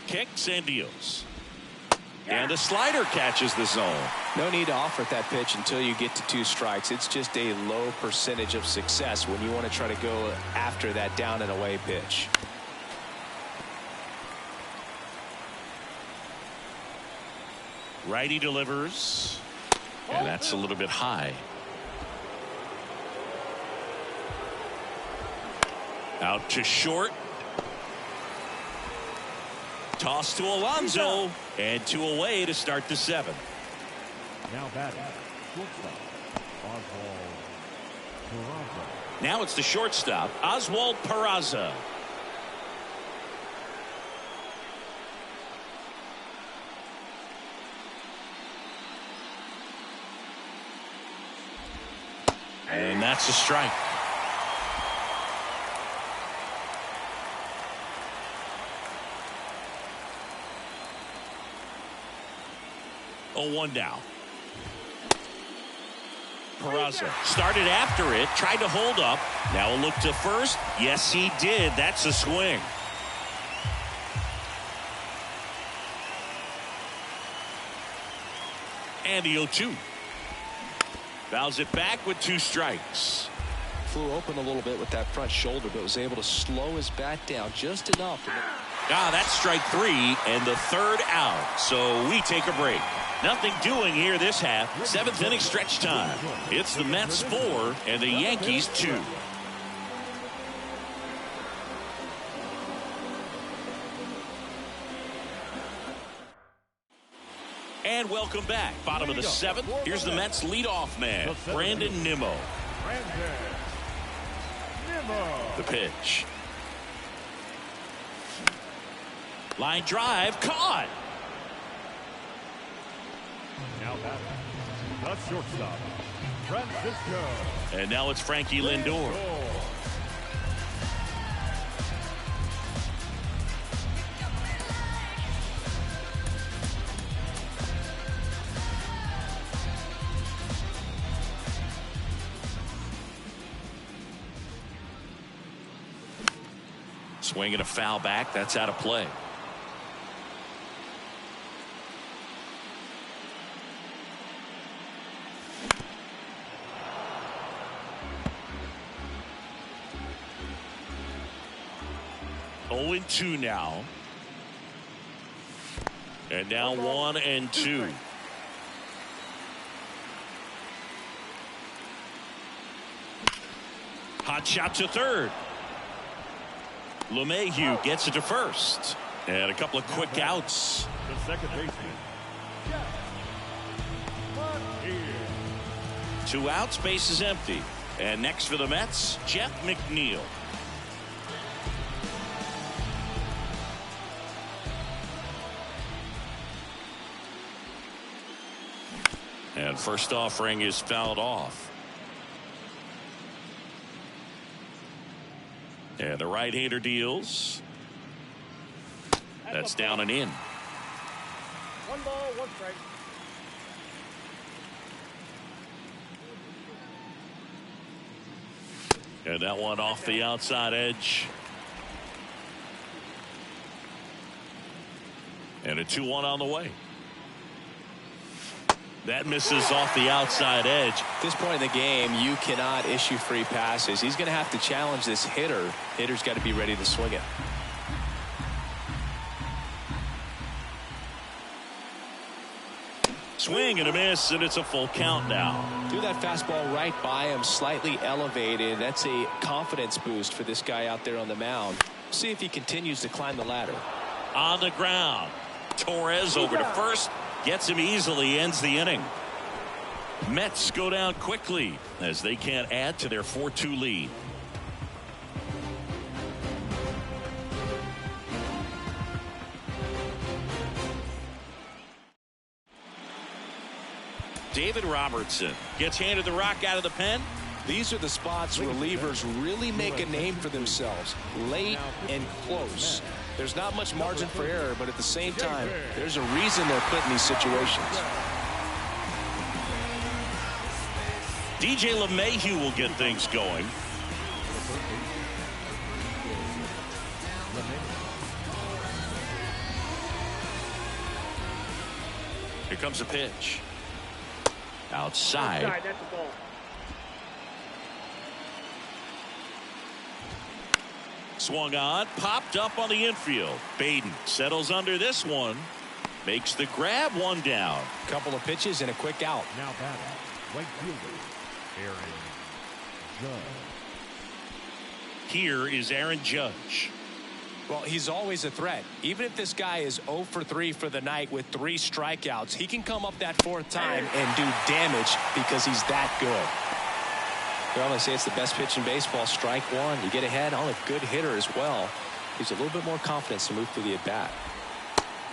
Kicks and deals. And the slider catches the zone. No need to offer that pitch until you get to 2 strikes. It's just a low percentage of success when you want to try to go after that down and away pitch. Righty delivers. And that's a little bit high. Out to short. Toss to Alonso. And 2 away to start the 7th. Now batting, shortstop, Oswald Peraza. Now it's the shortstop, Oswald Peraza. And that's a strike. Oh, 1 down. Peraza started after it, tried to hold up. Now a look to first. Yes, he did. That's a swing. And the 0-2. Fouls it back with 2 strikes. Flew open a little bit with that front shoulder, but was able to slow his bat down just enough. That's strike 3 and the 3rd out. So we take a break. Nothing doing here this half. 7th inning stretch time. It's the Mets 4 and the Yankees 2. And welcome back. Bottom of the 7th. Here's the Mets leadoff man, Brandon Nimmo. The pitch. Line drive caught. Now batting, the shortstop, Francisco. And now it's Frankie Lindor. Swinging a foul back. That's out of play. Oh, 2 now. And now 1-2. Hot shot to third. LeMahieu gets it to first. And a couple of quick outs. The second baseman, Jeff 2 outs, base is empty. And next for the Mets, Jeff McNeil. And first offering is fouled off. And the right-hander deals. That's down and in. 1 ball, 1 strike. And that one off the outside edge. And a 2-1 on the way. That misses off the outside edge. At this point in the game, you cannot issue free passes. He's going to have to challenge this hitter. Hitter's got to be ready to swing it. Swing and a miss, and it's a full count now. Threw that fastball right by him, slightly elevated. That's a confidence boost for this guy out there on the mound. See if he continues to climb the ladder. On the ground. Torres over to first. Gets him easily, ends the inning. Mets go down quickly as they can't add to their 4-2 lead. David Robertson gets handed the rock out of the pen. These are the spots relievers really make a name for themselves. Late and close. There's not much margin for error, but at the same time, there's a reason they're put in these situations. DJ LeMahieu will get things going. Here comes a pitch. Outside. That's the ball. Swung on, popped up on the infield. Baden settles under this one. Makes the grab, one down. Couple of pitches and a quick out. Now batting, right fielder, Aaron Judge. Here is Aaron Judge. Well, he's always a threat. Even if this guy is 0 for 3 for the night with 3 strikeouts, he can come up that 4th time and do damage because he's that good. Well, they say it's the best pitch in baseball. Strike one. You get ahead on a good hitter as well. Gives a little bit more confidence to move through the at-bat.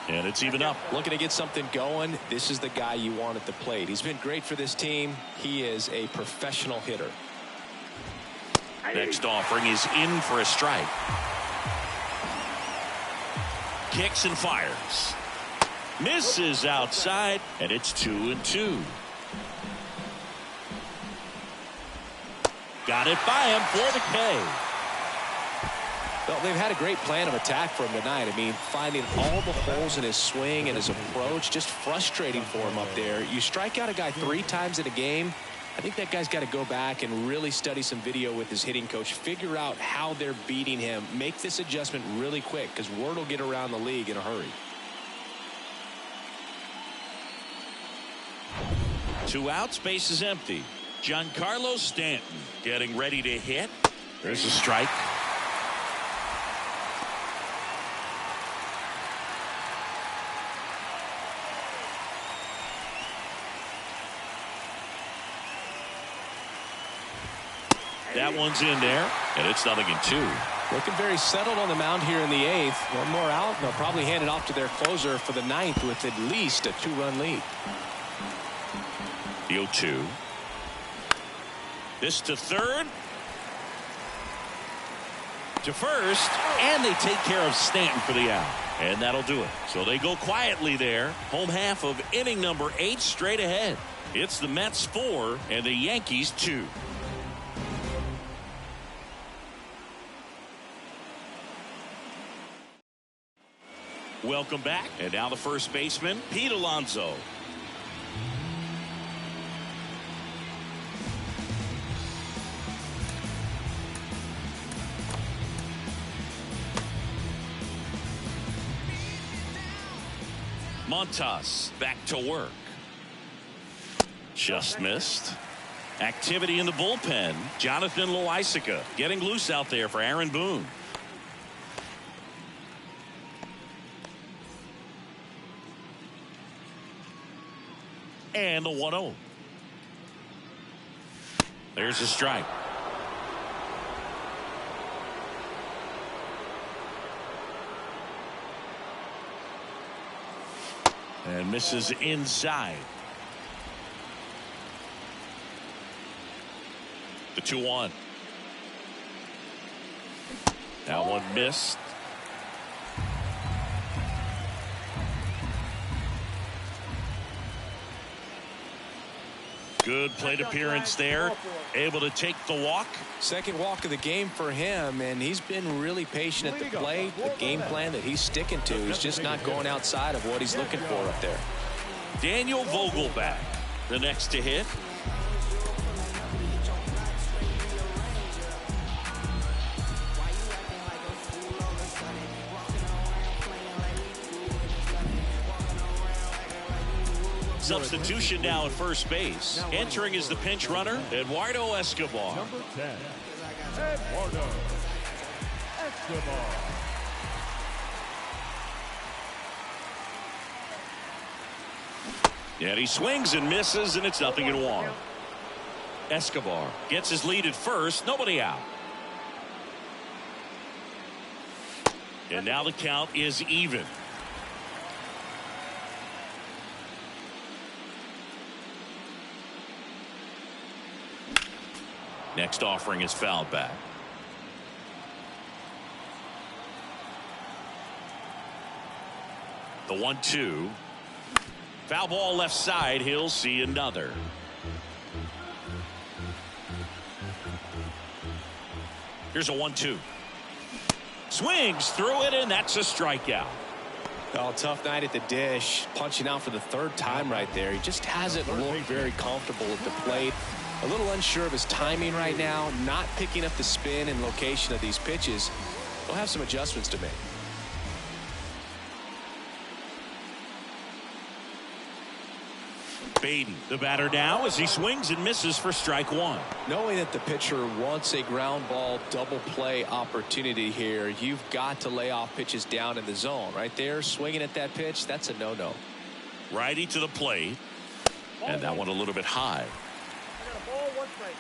And it's even up. Looking to get something going. This is the guy you want at the plate. He's been great for this team. He is a professional hitter. Next offering is in for a strike. Kicks and fires. Misses outside, and it's 2-2. Got it by him for the K. Well, they've had a great plan of attack for him tonight. I mean, finding all the holes in his swing and his approach, just frustrating for him up there. You strike out a guy 3 times in a game, I think that guy's got to go back and really study some video with his hitting coach, figure out how they're beating him, make this adjustment really quick because word will get around the league in a hurry. 2 outs, base is empty. Giancarlo Stanton getting ready to hit. There's a strike. That one's in there, and it's 0-2. Looking very settled on the mound here in the 8th. One more out, and they'll probably hand it off to their closer for the 9th with at least a 2-run lead. The 0-2. This to third. To first, and they take care of Stanton for the out. And that'll do it. So they go quietly there. Home half of inning number 8 straight ahead. It's the Mets 4 and the Yankees 2. Welcome back. And now the first baseman, Pete Alonso. Montas back to work. Just missed. Activity in the bullpen. Jonathan Loaisiga getting loose out there for Aaron Boone. And the 1-0. There's a strike. And misses inside. The 2-1. That one missed. Good plate appearance there. Able to take the walk. Second walk of the game for him, and he's been really patient at the plate. The game plan that he's sticking to, he's just not going outside of what he's looking for up there. Daniel Vogelback, the next to hit. Substitution now at first base. Entering is the pinch runner, Eduardo Escobar. Number 10, Eduardo Escobar. And he swings and misses, and it's 0-1. Escobar gets his lead at first, nobody out. And now the count is even. Next offering is fouled back. The 1-2. Foul ball left side. He'll see another. Here's a 1-2. Swings through it, and that's a strikeout. Oh, tough night at the dish. Punching out for the third time right there. He just hasn't looked very comfortable at the plate. A little unsure of his timing right now. Not picking up the spin and location of these pitches. He'll have some adjustments to make. Baden, the batter now, as he swings and misses for strike one. Knowing that the pitcher wants a ground ball double play opportunity here, you've got to lay off pitches down in the zone. Right there, swinging at that pitch, that's a no-no. Righty to the plate. And that one a little bit high. I got a ball, 1 strike.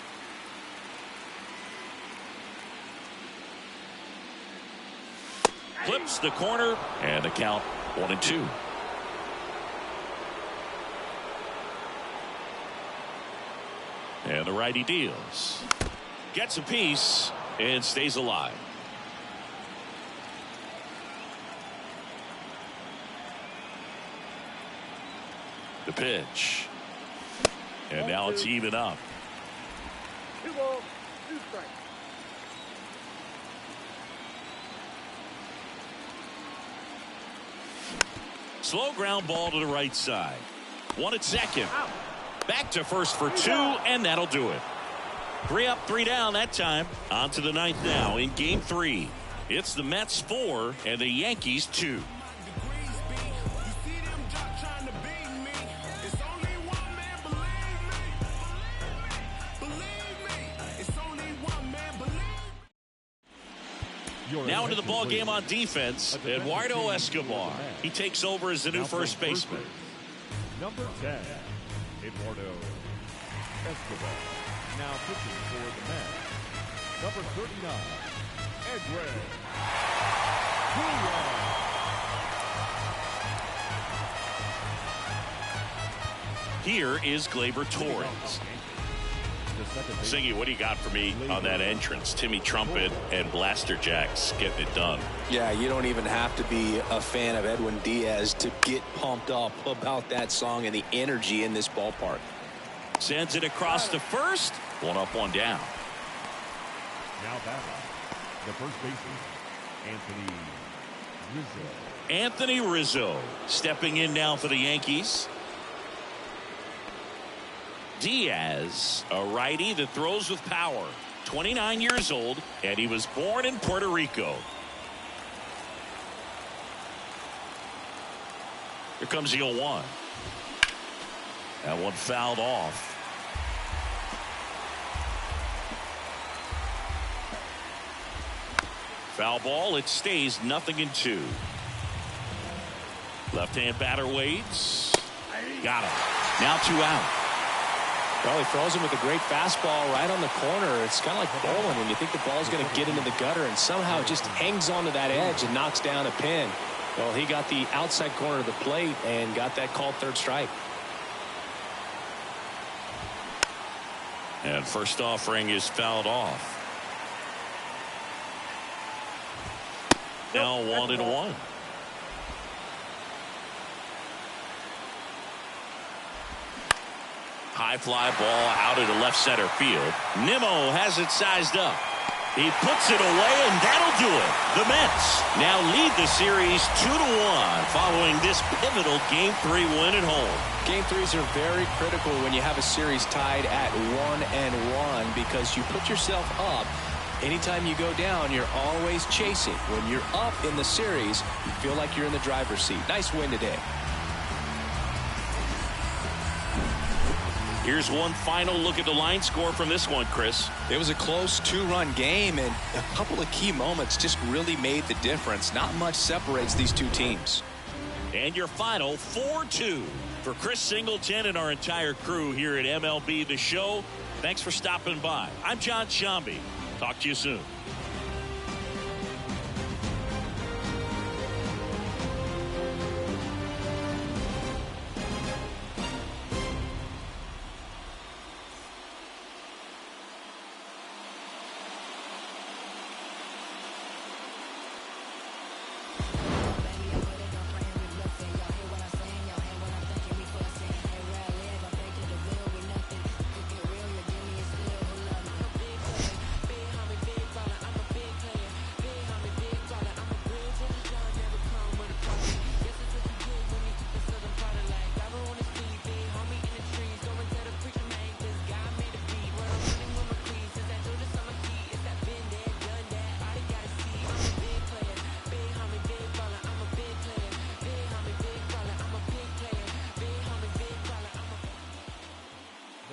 Clips the corner, and the count 1-2. And the righty deals. Gets a piece and stays alive. The pitch. And now it's even up. 2 balls, 2 strikes. Slow ground ball to the right side. 1 at second. Back to first for 2, and that'll do it. 3 up, 3 down that time. On to the 9th now in game 3. It's the Mets 4 and the Yankees 2. Now into the ball game on defense, Eduardo Escobar. He takes over as the new first baseman. Number 10, Eduardo Escobar. Now pitching for the Mets. Number 39, Edwin Julian. Here is Gleyber Torres. Singy, what do you got for me on that entrance? Timmy Trumpet and Blaster Jacks getting it done. Yeah, you don't even have to be a fan of Edwin Diaz to get pumped up about that song and the energy in this ballpark. Sends it across to first. 1 up, 1 down. Now batting, the first baseman, Anthony Rizzo. Anthony Rizzo stepping in now for the Yankees. Diaz, a righty that throws with power. 29 years old, and he was born in Puerto Rico. Here comes the 0-1. That one fouled off. Foul ball. It stays 0-2. Left-hand batter waits. Got him. Now 2 out. Well, he throws him with a great fastball right on the corner. It's kind of like bowling when you think the ball's going to get into the gutter and somehow it just hangs onto that edge and knocks down a pin. Well, he got the outside corner of the plate and got that called third strike. And first offering is fouled off. Now 1-1. High fly ball out into left center field. Nimmo has it sized up. He puts it away, and that'll do it. The Mets now lead the series 2-1 following this pivotal Game 3 win at home. Game 3s are very critical when you have a series tied at 1-1 because you put yourself up. Anytime you go down, you're always chasing. When you're up in the series, you feel like you're in the driver's seat. Nice win today. Here's one final look at the line score from this one, Chris. It was a close 2-run game, and a couple of key moments just really made the difference. Not much separates these two teams. And your final 4-2 for Chris Singleton and our entire crew here at MLB The Show. Thanks for stopping by. I'm John Shambi. Talk to you soon.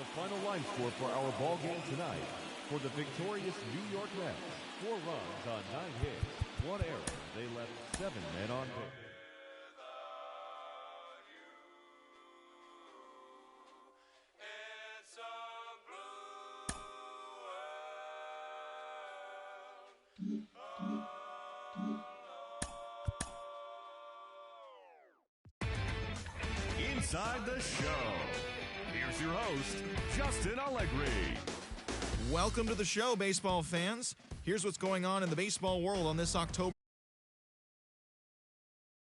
The final line score for our ball game tonight. For the victorious New York Mets, 4 runs on 9 hits, 1 error. They left 7 men on base. Inside the show. Here's your host, Justin Allegri. Welcome to the show, baseball fans. Here's what's going on in the baseball world on this October.